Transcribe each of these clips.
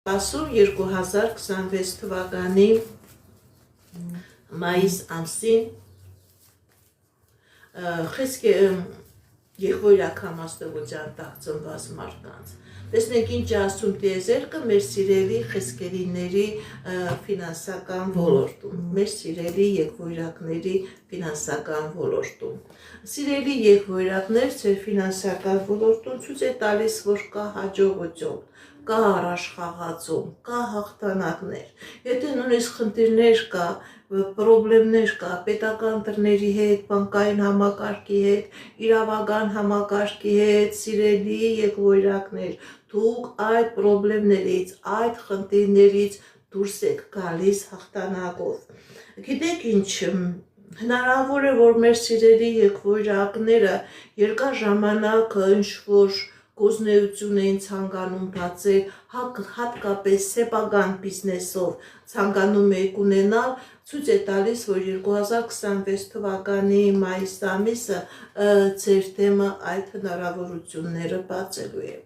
Ասում 2026 թվականի մայիս ամսին եղբորակ համաստեղության տակ ծնված մարդկանց։ Տեսնենք ինչ ասում տիեզերքը մեր սիրելի խեսկերիների ֆինանսական ոլորտում, մեր սիրելի եղբորակների ֆինանսական ոլորտում։ Սիրելի եղբորակներ, ձեր ֆինանսական ոլորտում ցույց է տալիս, որ կա հաջողություն, կա առաջխաղացում, կա հաղթանակներ։ Եթե նույնիսկ խնդիրներ կա, պրոբլեմներ կա պետական դռների հետ, բանկային համակարգի հետ, իրավական համակարգի հետ, սիրելի եղբորակներ, դուք այդ պրոբլեմներից, այդ խնդիրներից դուրս եք գալիս հաղթանակով։ Գիտեք ինչ, հնարավոր է, որ մեր սիրելի եղբորակները երկար ժամանակ ինչ-որ գործունեություն էին ցանկանում բացել, հատկապես սեփական բիզնեսով ցանկանում եք ունենալ, ցույց է տալիս, որ 2026 թվականի մայիս ամիսը ձեր դեմը այդ հնարավորությունները բացելու է։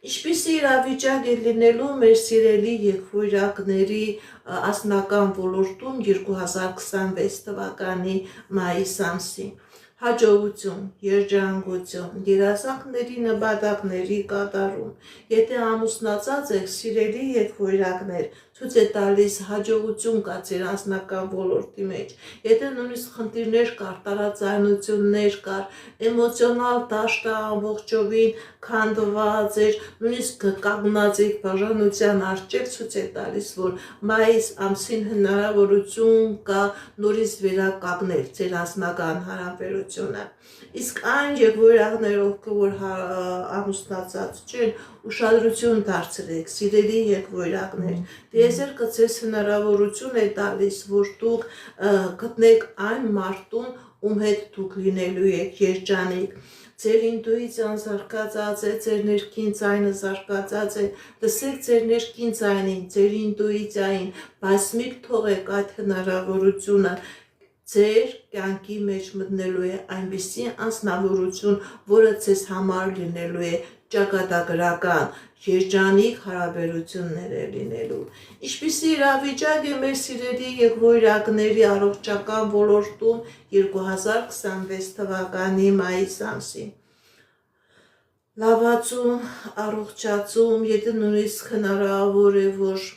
Ինչպիսի իրավիճակ է լինելու մեր սիրելի եղբորակների անձնական ոլորտում 2026 թվականի մայիս ամսին։ Հաջողություն, երջանկություն, երազանքների նպատակների կատարում։ Եթե ամուսնացած եք, սիրելի եղբորակներ, ցույց է տալիս հաջողություն կա ձեր անձնական ոլորտի մեջ։ Եթե նույնիսկ խնդիրներ կար, տարաձայնություններ կար, էմոցիոնալ դաշտը ամբողջովին քանդված էր, նույնիսկ կանգնած եք բաժանության առջև, ցույց է տալիս, որ մայիս ամսին հնարավորություն կա նորից վերականգնել ձեր անձնական հարաբերությունը։ Իսկ այն եղբորակներ, ովքեր ամուսնացած չեն, ուշադրություն դարձրեք, սիրելի եղբորակներ, տիեզերքը ձեզ հնարավորություն է տալիս, որ դուք գտնեք այն մարդուն, ում հետ դուք լինելու եք երջանիկ։ Ձեր ինտուիցիան զարգացած է, ձեր ներքին ձայնը զարգացած է, լսեք ձեր ներքին ձայնին, ձեր ինտուիցիային, բայց մի թողեք այդ հնարավորությունը ձեր կյանքի մեջ մտնելու է այնպիսի անձնավորություն, որը ձեզ համար լինելու է ճակատագրական, երջանիկ հարաբերություններ է լինելու։ Ինչպիսի իրավիճակ է մեր սիրելի եղբորակների առողջական ոլորտում 2026 թվականի մայիս ամսին։ Լավացում, առողջացում, եթե նույնիսկ հնարավոր է, որ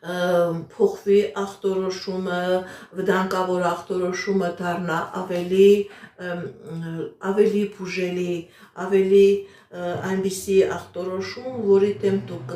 փոխվի ախտորոշումը, վտանգավոր ախտորոշումը դառնա ավելի բուժելի, ավելի այնպիսի ախտորոշում, որի դեմ դուք